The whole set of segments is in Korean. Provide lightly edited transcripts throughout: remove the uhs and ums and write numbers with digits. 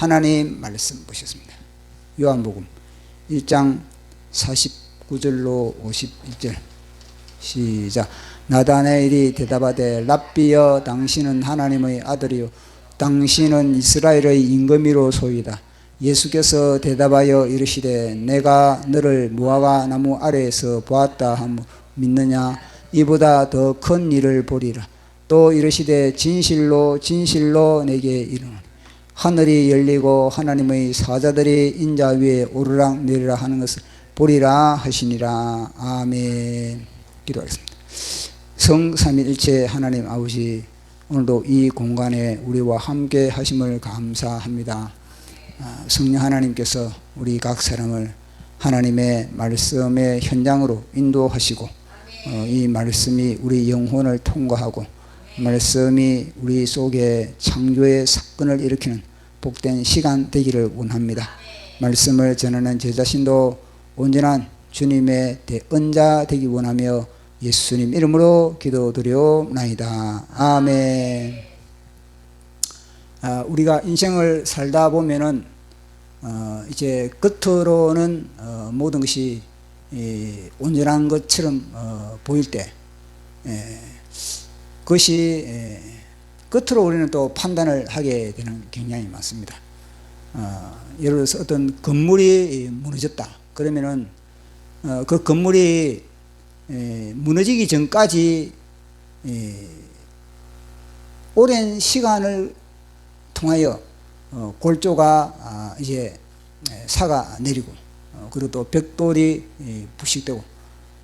하나님 말씀 보셨습니다. 요한복음 1장 49절로 51절 시작. 나다나엘이 대답하되 랍비여 당신은 하나님의 아들이요 당신은 이스라엘의 임금이로소이다. 예수께서 대답하여 이르시되 내가 너를 무화과 나무 아래에서 보았다 하며 믿느냐? 이보다 더 큰 일을 보리라. 또 이르시되 진실로 진실로 내게 이르노니 하늘이 열리고 하나님의 사자들이 인자 위에 오르락 내리락 하는 것을 보리라 하시니라. 아멘. 기도하겠습니다. 성삼위일체 하나님 아버지, 오늘도 이 공간에 우리와 함께 하심을 감사합니다. 성령 하나님께서 우리 각 사람을 하나님의 말씀의 현장으로 인도하시고 이 말씀이 우리 영혼을 통과하고 말씀이 우리 속에 창조의 사건을 일으키는 복된 시간 되기를 원합니다. 말씀을 전하는 제 자신도 온전한 주님의 대언자 되기 원하며 예수님 이름으로 기도드려옵나이다. 아멘. 우리가 인생을 살다 보면은 이제 겉으로는 모든 것이 온전한 것처럼 보일 때 그것이 끝으로 우리는 또 판단을 하게 되는 경향이 많습니다. 예를 들어서 어떤 건물이 무너졌다 그러면은 그 건물이 무너지기 전까지 오랜 시간을 통하여 골조가 이제 사가 내리고 그리고 또 벽돌이 부식되고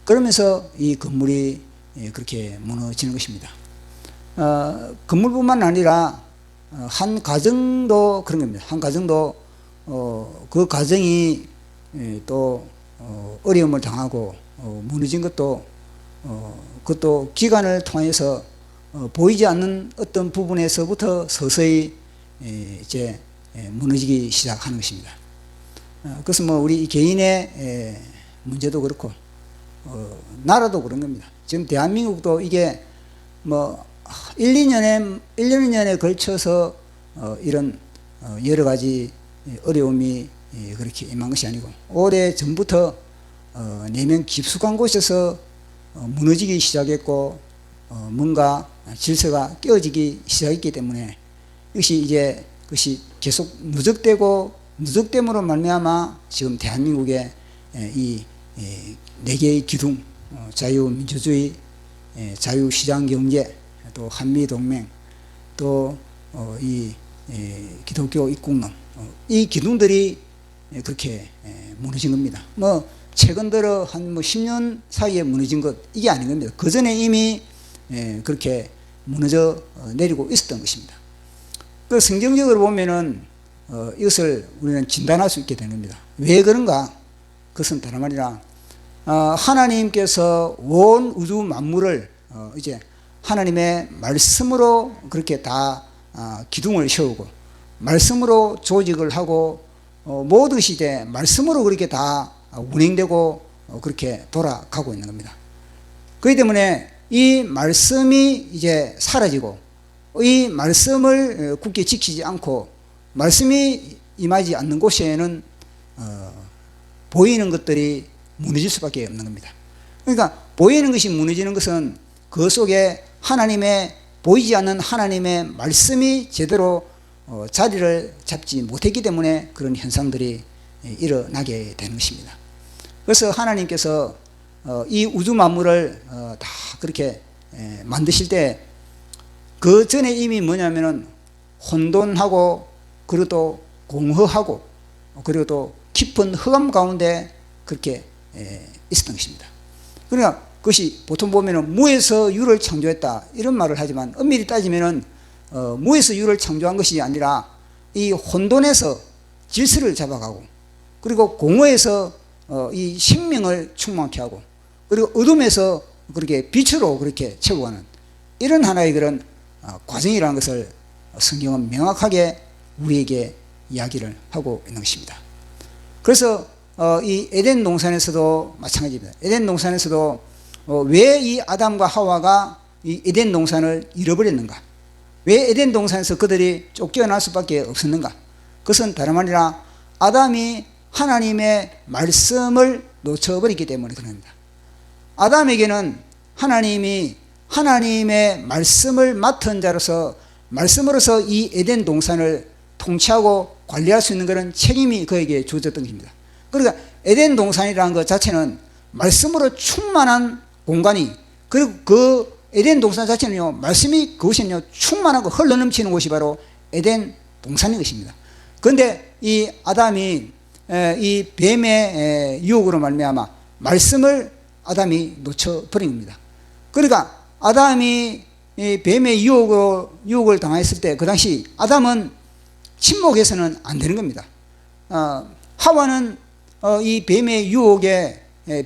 그러면서 이 건물이 그렇게 무너지는 것입니다. 건물뿐만 아니라 한 가정도 그런 겁니다. 한 가정도 그 가정이 또 어려움을 당하고 무너진 것도 그것도 기간을 통해서 보이지 않는 어떤 부분에서부터 서서히 이제 무너지기 시작하는 것입니다. 그래서 뭐 우리 개인의 문제도 그렇고 나라도 그런 겁니다. 지금 대한민국도 이게 뭐 1, 2년에 걸쳐서 이런 여러 가지 어려움이 그렇게 임한 것이 아니고 오래 전부터 내면 깊숙한 곳에서 무너지기 시작했고 뭔가 질서가 깨어지기 시작했기 때문에 그것이 계속 누적됨으로 말미암아 지금 대한민국의 이 네 개의 기둥, 자유민주주의, 자유시장경제, 또 한미동맹, 또 이 기독교 입국론, 이 기둥들이 그렇게 무너진 겁니다. 뭐 최근 들어 한 10년 사이에 무너진 것 이게 아닌 겁니다. 그 전에 이미 그렇게 무너져 내리고 있었던 것입니다. 그 성경적으로 보면은 이것을 우리는 진단할 수 있게 되는 겁니다. 왜 그런가? 그것은 다름 아니라 하나님께서 온 우주 만물을 이제 하나님의 말씀으로 그렇게 다 기둥을 세우고 말씀으로 조직을 하고 모든 시대 말씀으로 그렇게 다 운행되고 그렇게 돌아가고 있는 겁니다. 그렇기 때문에 이 말씀이 이제 사라지고 이 말씀을 굳게 지키지 않고 말씀이 임하지 않는 곳에는 보이는 것들이 무너질 수밖에 없는 겁니다. 그러니까 보이는 것이 무너지는 것은 그 속에 보이지 않는 하나님의 말씀이 제대로 자리를 잡지 못했기 때문에 그런 현상들이 일어나게 되는 것입니다. 그래서 하나님께서 이 우주 만물을 다 그렇게 만드실 때 그 전에 이미 뭐냐면은 혼돈하고 그리고 또 공허하고 그리고 또 깊은 흑암 가운데 그렇게 있었던 것입니다. 그러니까 그것이 보통 보면은 무에서 유를 창조했다 이런 말을 하지만 엄밀히 따지면은 무에서 유를 창조한 것이 아니라 이 혼돈에서 질서를 잡아가고 그리고 공허에서 이 생명을 충만케 하고 그리고 어둠에서 그렇게 빛으로 그렇게 채워가는 이런 하나의 그런 과정이라는 것을 성경은 명확하게 우리에게 이야기를 하고 있는 것입니다. 그래서 이 에덴 동산에서도 마찬가지입니다. 에덴 동산에서도 왜 이 아담과 하와가 이 에덴 동산을 잃어버렸는가? 왜 에덴 동산에서 그들이 쫓겨날 수밖에 없었는가? 그것은 다름 아니라 아담이 하나님의 말씀을 놓쳐버렸기 때문에 그런 겁니다. 아담에게는 하나님이 하나님의 말씀을 맡은 자로서 말씀으로서 이 에덴 동산을 통치하고 관리할 수 있는 그런 책임이 그에게 주어졌던 것입니다. 그러니까 에덴 동산이라는 것 자체는 말씀으로 충만한 공간이, 그리고 그 에덴 동산 자체는요, 말씀이 그것은요 충만하고 흘러넘치는 곳이 바로 에덴 동산인 것입니다. 그런데 이 아담이 이 뱀의 유혹으로 말미암아 말씀을 아담이 놓쳐버린 겁니다. 그러니까 아담이 이 뱀의 유혹을 당했을 때 그 당시 아담은 침묵해서는 안 되는 겁니다. 하와는 이 뱀의 유혹에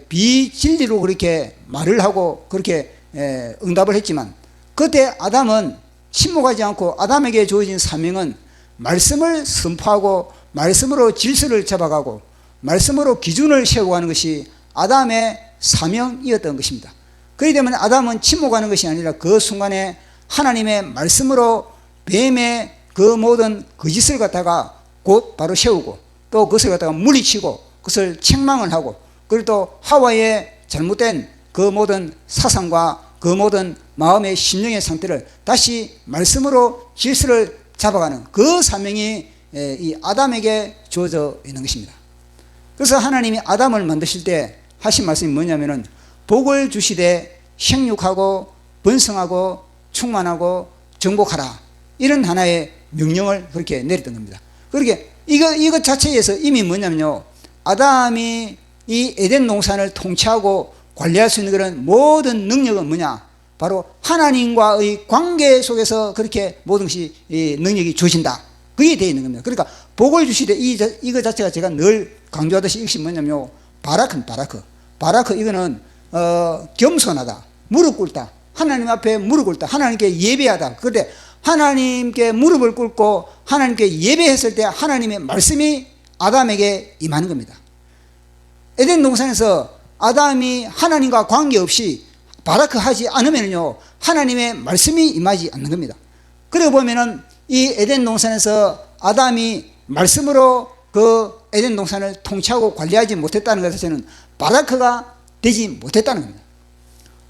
비진리로 그렇게 말을 하고 그렇게 응답을 했지만, 그때 아담은 침묵하지 않고 아담에게 주어진 사명은 말씀을 선포하고 말씀으로 질서를 잡아가고 말씀으로 기준을 세우고 하는 것이 아담의 사명이었던 것입니다. 그렇기 때문에 아담은 침묵하는 것이 아니라 그 순간에 하나님의 말씀으로 뱀의 그 모든 거짓을 갖다가 곧 바로 세우고 또 그것을 갖다가 물리치고 그것을 책망을 하고, 그리고 또 하와의 잘못된 그 모든 사상과 그 모든 마음의 심령의 상태를 다시 말씀으로 질서를 잡아가는 그 사명이 이 아담에게 주어져 있는 것입니다. 그래서 하나님이 아담을 만드실 때 하신 말씀이 뭐냐면은 복을 주시되 생육하고 번성하고 충만하고 정복하라, 이런 하나의 명령을 그렇게 내렸던 겁니다. 그렇게 이것 자체에서 이미 뭐냐면요, 아담이 이 에덴 동산을 통치하고 관리할 수 있는 그런 모든 능력은 뭐냐, 바로 하나님과의 관계 속에서 그렇게 모든 것이 이 능력이 주어진다, 그게 되어 있는 겁니다. 그러니까 복을 주시되 이거 자체가 제가 늘 강조하듯이 이것이 뭐냐면요, 바라크 이거는 겸손하다, 무릎 꿇다, 하나님 앞에 무릎 꿇다, 하나님께 예배하다. 그런데 하나님께 무릎을 꿇고 하나님께 예배했을 때 하나님의 말씀이 아담에게 임하는 겁니다. 에덴 동산에서 아담이 하나님과 관계없이 바라크 하지 않으면요, 하나님의 말씀이 임하지 않는 겁니다. 그러고 보면은 이 에덴 동산에서 아담이 말씀으로 그 에덴 동산을 통치하고 관리하지 못했다는 것 자체는 바라크가 되지 못했다는 겁니다.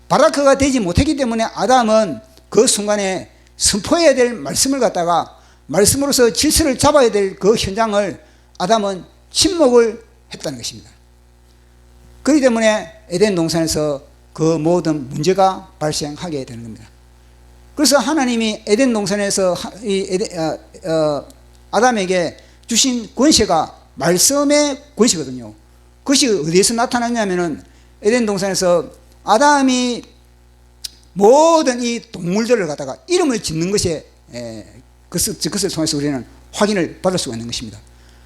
바라크가 되지 못했기 때문에 아담은 그 순간에 선포해야 될 말씀을 갖다가 말씀으로서 질서를 잡아야 될 그 현장을 아담은 침묵을 했다는 것입니다. 그렇기 때문에 에덴 동산에서 그 모든 문제가 발생하게 되는 겁니다. 그래서 하나님이 에덴 동산에서 아담에게 주신 권세가 말씀의 권세거든요. 그것이 어디에서 나타났냐면은 에덴 동산에서 아담이 모든 이 동물들을 갖다가 이름을 짓는 것에 그것을 통해서 우리는 확인을 받을 수가 있는 것입니다.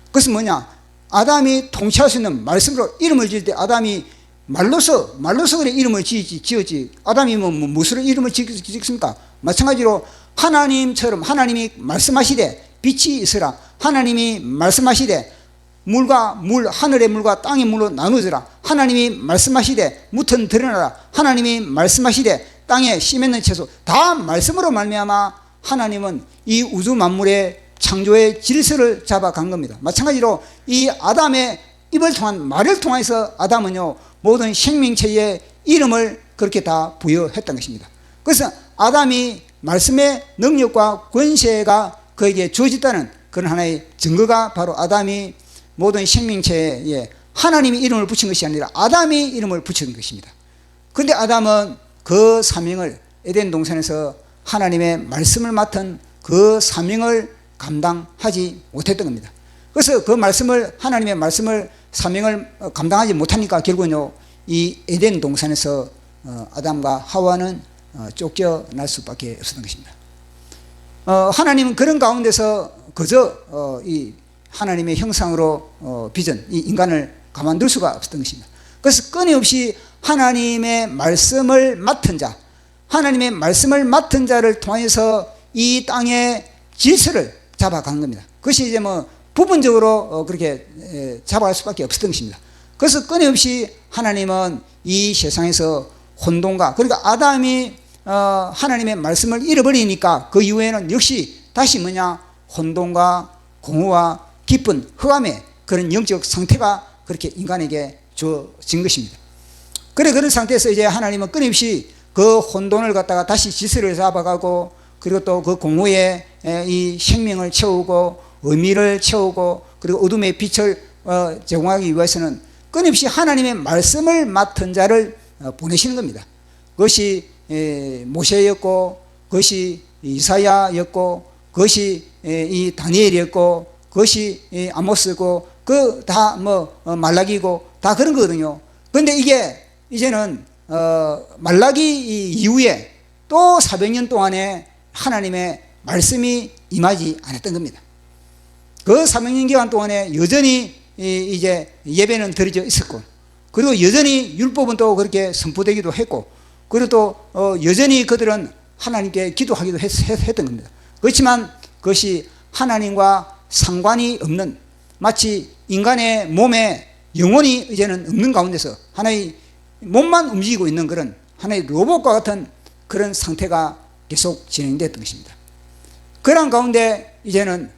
그것은 뭐냐, 아담이 통치할 수 있는 말씀으로 이름을 지을 때 아담이 말로서 그래 이름을 지었지 아담이 무엇으로 이름을 짓습니까? 마찬가지로 하나님처럼 하나님이 말씀하시되 빛이 있으라, 하나님이 말씀하시되 하늘의 물과 땅의 물로 나누어져라, 하나님이 말씀하시되 무튼 드러나라, 하나님이 말씀하시되 땅에 씨 맺는 채소, 다 말씀으로 말미암아 하나님은 이 우주 만물의 창조의 질서를 잡아간 겁니다. 마찬가지로 이 아담의 입을 통한 말을 통해서 아담은요 모든 생명체의 이름을 그렇게 다 부여했던 것입니다. 그래서 아담이 말씀의 능력과 권세가 그에게 주어졌다는 그런 하나의 증거가 바로 아담이 모든 생명체에 하나님이 이름을 붙인 것이 아니라 아담이 이름을 붙인 것입니다. 그런데 아담은 그 사명을 에덴 동산에서 하나님의 말씀을 맡은 그 사명을 감당하지 못했던 겁니다. 그래서 그 말씀을 하나님의 말씀을 사명을 감당하지 못하니까 결국은요 이 에덴 동산에서 아담과 하와는 쫓겨날 수밖에 없었던 것입니다. 하나님은 그런 가운데서 그저 이 하나님의 형상으로 빚은 이 인간을 가만둘 수가 없었던 것입니다. 그래서 끊임없이 하나님의 말씀을 맡은 자, 하나님의 말씀을 맡은 자를 통해서 이 땅의 질서를 잡아간 겁니다. 그것이 이제 부분적으로 그렇게 잡아갈 수밖에 없었던 것입니다. 그래서 끊임없이 하나님은 이 세상에서 혼돈과, 그러니까 아담이 하나님의 말씀을 잃어버리니까 그 이후에는 역시 다시 혼돈과 공허와 기쁜 흑암의 그런 영적 상태가 그렇게 인간에게 주어진 것입니다. 그래 그런 상태에서 이제 하나님은 끊임없이 그 혼돈을 갖다가 다시 질서를 잡아가고, 그리고 또 그 공허에 이 생명을 채우고 의미를 채우고, 그리고 어둠의 빛을 제공하기 위해서는 끊임없이 하나님의 말씀을 맡은 자를 보내시는 겁니다. 그것이 모세였고, 그것이 이사야였고, 그것이 이 다니엘이었고, 그것이 아모스고, 그 다 말라기고 다 그런 거거든요. 그런데 이게 이제는 말라기 이후에 또 400년 동안에 하나님의 말씀이 임하지 않았던 겁니다. 그 400년 기간 동안에 여전히 이제 예배는 드려져 있었고, 그리고 여전히 율법은 또 그렇게 선포되기도 했고, 그리고 또 여전히 그들은 하나님께 기도하기도 했던 겁니다. 그렇지만 그것이 하나님과 상관이 없는, 마치 인간의 몸에 영혼이 이제는 없는 가운데서 하나의 몸만 움직이고 있는 그런 하나의 로봇과 같은 그런 상태가 계속 진행됐던 것입니다. 그런 가운데 이제는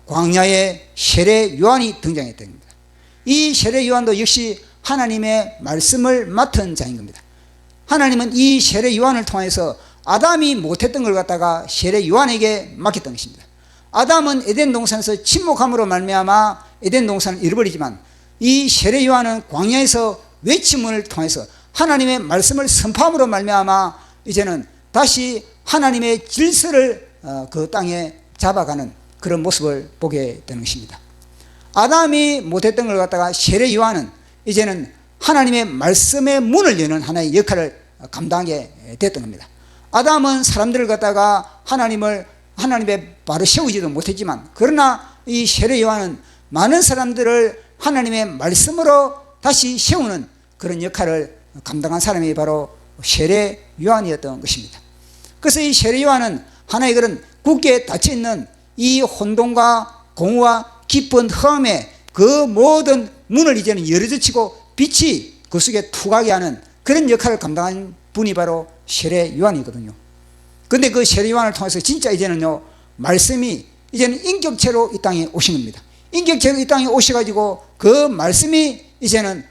광야의 세례 요한이 등장했던 겁니다. 이 세례 요한도 역시 하나님의 말씀을 맡은 자인 겁니다. 하나님은 이 세례 요한을 통해서 아담이 못했던 걸 갖다가 세례 요한에게 맡겼던 것입니다. 아담은 에덴 동산에서 침묵함으로 말미암아 에덴 동산을 잃어버리지만, 이 세례 요한은 광야에서 외침을 통해서 하나님의 말씀을 선포함으로 말미암아 이제는 다시 하나님의 질서를 그 땅에 잡아가는 그런 모습을 보게 되는 것입니다. 아담이 못했던 걸 갖다가 세례 요한은 이제는 하나님의 말씀의 문을 여는 하나의 역할을 감당하게 됐던 겁니다. 아담은 사람들을 갖다가 하나님의 바로 세우지도 못했지만, 그러나 이 세례 요한은 많은 사람들을 하나님의 말씀으로 다시 세우는 그런 역할을 감당한 사람이 바로 세례 요한이었던 것입니다. 그래서 이 세례 요한은 하나의 그런 굳게 닫혀있는 이 혼돈과 공허와 깊은 흑암의 그 모든 문을 이제는 열어젖히고 빛이 그 속에 투각하게 하는 그런 역할을 감당한 분이 바로 세례 요한이거든요. 그런데 그 세례 요한을 통해서 진짜 이제는요, 말씀이 이제는 인격체로 이 땅에 오신 겁니다. 인격체로 이 땅에 오셔가지고 그 말씀이 이제는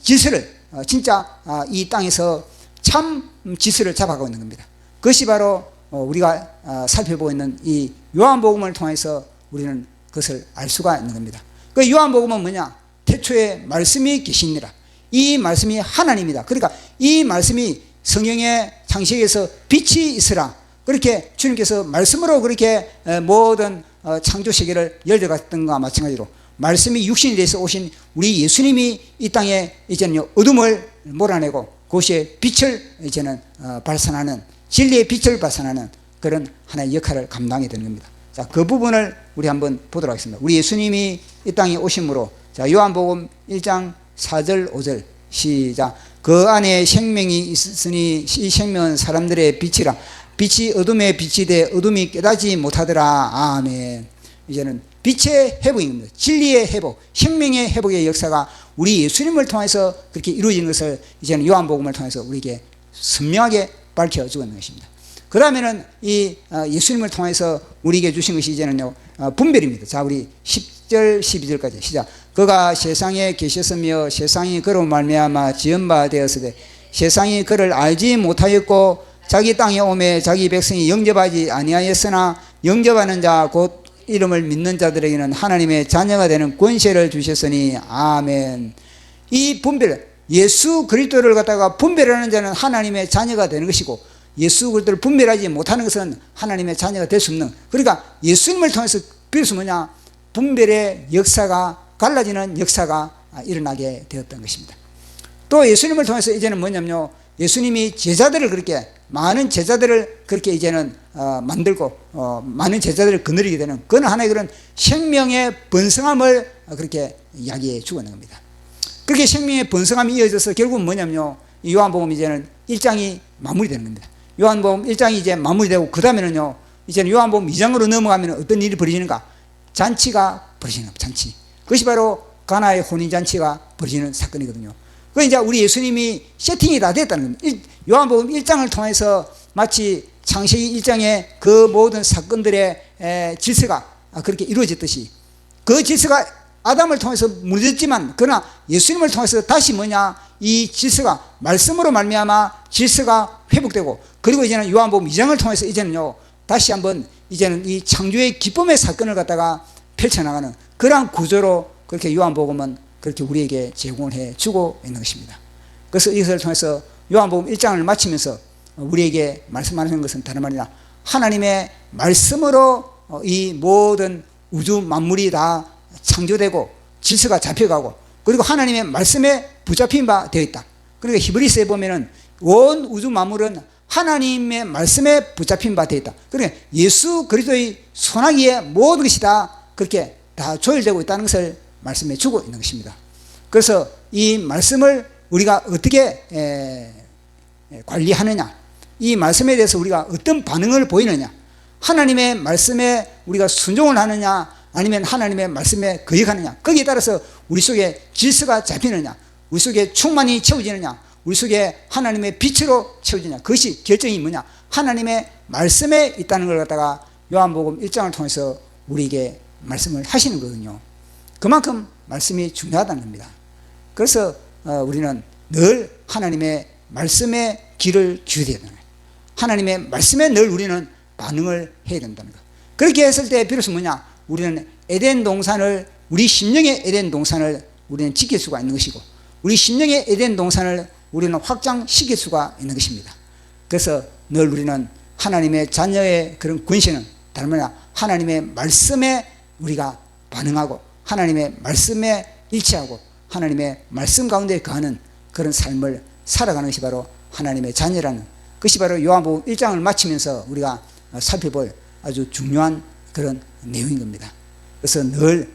질서를 진짜 이 땅에서 참 질서를 잡아가고 있는 겁니다. 그것이 바로 우리가 살펴보고 있는 이 요한복음을 통해서 우리는 그것을 알 수가 있는 겁니다. 그 요한복음은 뭐냐? 태초에 말씀이 계시니라. 이 말씀이 하나님이다. 그러니까 이 말씀이 성경의 창세기에서 빛이 있으라, 그렇게 주님께서 말씀으로 그렇게 모든 창조 세계를 열어갔던 것과 마찬가지로 말씀이 육신이 돼서 오신 우리 예수님이 이 땅에 이제는 어둠을 몰아내고 그것이 빛을 이제는 발산하는, 진리의 빛을 발산하는 그런 하나의 역할을 감당하게 되는 겁니다. 자, 그 부분을 우리 한번 보도록 하겠습니다. 우리 예수님이 이 땅에 오심으로, 자, 요한복음 1장 4절 5절 시작. 그 안에 생명이 있으니 이 생명은 사람들의 빛이라. 빛이 어둠에 빛이 돼 어둠이 깨닫지 못하더라. 아멘. 이제는 빛의 회복입니다. 진리의 회복, 생명의 회복의 역사가 우리 예수님을 통해서 그렇게 이루어진 것을 이제는 요한복음을 통해서 우리에게 선명하게 밝혀주고 있는 것입니다. 그 다음에는 이 예수님을 통해서 우리에게 주신 것이 이제는요, 분별입니다. 자, 우리 10절 12절까지 시작. 그가 세상에 계셨으며 세상이 그로 말미암아 지은 바 되었으되 세상이 그를 알지 못하였고 자기 땅에 오매 자기 백성이 영접하지 아니하였으나 영접하는 자 곧 이름을 믿는 자들에게는 하나님의 자녀가 되는 권세를 주셨으니 아멘. 이 분별, 예수 그리스도를 갖다가 분별하는 자는 하나님의 자녀가 되는 것이고, 예수 그리스도를 분별하지 못하는 것은 하나님의 자녀가 될 수 없는, 그러니까 예수님을 통해서 비로소 뭐냐? 분별의 역사가, 갈라지는 역사가 일어나게 되었던 것입니다. 또 예수님을 통해서 이제는 뭐냐면요, 예수님이 제자들을 그렇게, 많은 제자들을 그렇게 이제는 만들고 많은 제자들을 거느리게 되는, 그건 하나의 그런 생명의 번성함을 그렇게 이야기해 주고 있는 겁니다. 그렇게 생명의 번성함이 이어져서 결국은 뭐냐면요, 이 요한복음 이제는 1장이 마무리되는 겁니다. 요한복음 1장이 이제 마무리되고, 그 다음에는요, 이제는 요한복음 2장으로 넘어가면 어떤 일이 벌어지는가? 잔치가 벌어지는 겁니다. 잔치. 그것이 바로 가나의 혼인잔치가 벌어지는 사건이거든요. 그 이제 우리 예수님이 세팅이 다 됐다는 겁니다. 요한복음 1장을 통해서 마치 창세기 1장의 그 모든 사건들의 질서가 그렇게 이루어졌듯이, 그 질서가 아담을 통해서 무너졌지만 그러나 예수님을 통해서 다시 뭐냐, 이 질서가 말씀으로 말미암아 질서가 회복되고, 그리고 이제는 요한복음 2장을 통해서 이제는요 다시 한번 이제는 이 창조의 기쁨의 사건을 갖다가 펼쳐나가는 그러한 구조로 그렇게 요한복음은 그렇게 우리에게 제공을 해 주고 있는 것입니다. 그래서 이것을 통해서 요한복음 1장을 마치면서 우리에게 말씀하는 것은 다른 말이 아니라 하나님의 말씀으로 이 모든 우주 만물이 다 창조되고 질서가 잡혀가고, 그리고 하나님의 말씀에 붙잡힌 바 되어 있다. 그러니까 히브리서에 보면은 온 우주 만물은 하나님의 말씀에 붙잡힌 바 되어 있다. 그러니까 예수 그리스도의 손아귀에 모든 것이 다 그렇게 다 조율되고 있다는 것을 말씀해 주고 있는 것입니다. 그래서 이 말씀을 우리가 어떻게 관리하느냐, 이 말씀에 대해서 우리가 어떤 반응을 보이느냐, 하나님의 말씀에 우리가 순종을 하느냐 아니면 하나님의 말씀에 거역하느냐, 거기에 따라서 우리 속에 질서가 잡히느냐, 우리 속에 충만이 채워지느냐, 우리 속에 하나님의 빛으로 채워지느냐, 그것이 결정이 뭐냐, 하나님의 말씀에 있다는 걸 갖다가 요한복음 1장을 통해서 우리에게 말씀을 하시는 거거든요. 그만큼 말씀이 중요하다는 겁니다. 그래서 우리는 늘 하나님의 말씀에 귀를 기울여야 되는 거예요. 하나님의 말씀에 늘 우리는 반응을 해야 된다는 거예요. 그렇게 했을 때 비로소 뭐냐, 우리는 에덴 동산을, 우리 심령의 에덴 동산을 우리는 지킬 수가 있는 것이고, 우리 심령의 에덴 동산을 우리는 확장시킬 수가 있는 것입니다. 그래서 늘 우리는 하나님의 자녀의 그런 권세는 다른 말이 아니라 하나님의 말씀에 우리가 반응하고 하나님의 말씀에 일치하고 하나님의 말씀 가운데 거하는 그런 삶을 살아가는 것이 바로 하나님의 자녀라는 것이 바로 요한복음 1장을 마치면서 우리가 살펴볼 아주 중요한 그런 내용인 겁니다. 그래서 늘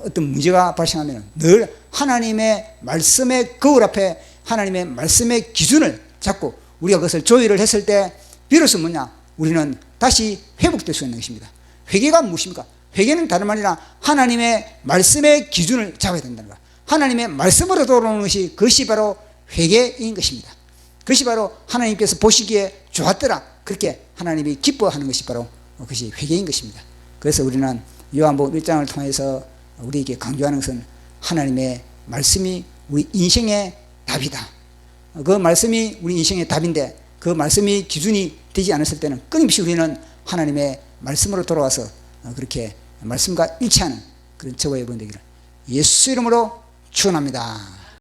어떤 문제가 발생하면 늘 하나님의 말씀의 거울 앞에 하나님의 말씀의 기준을 잡고 우리가 그것을 조율을 했을 때 비로소 뭐냐, 우리는 다시 회복될 수 있는 것입니다. 회개가 무엇입니까? 회개는 다른 말이 아니라 하나님의 말씀의 기준을 잡아야 된다는 거야. 하나님의 말씀으로 돌아오는 것이, 그것이 바로 회개인 것입니다. 그것이 바로 하나님께서 보시기에 좋았더라, 그렇게 하나님이 기뻐하는 것이 바로 그것이 회개인 것입니다. 그래서 우리는 요한복음 1장을 통해서 우리에게 강조하는 것은 하나님의 말씀이 우리 인생의 답이다. 그 말씀이 우리 인생의 답인데 그 말씀이 기준이 되지 않았을 때는 끊임없이 우리는 하나님의 말씀으로 돌아와서 그렇게 말씀과 일치하는 그런 저와 여러분 되기를 예수 이름으로 축원합니다.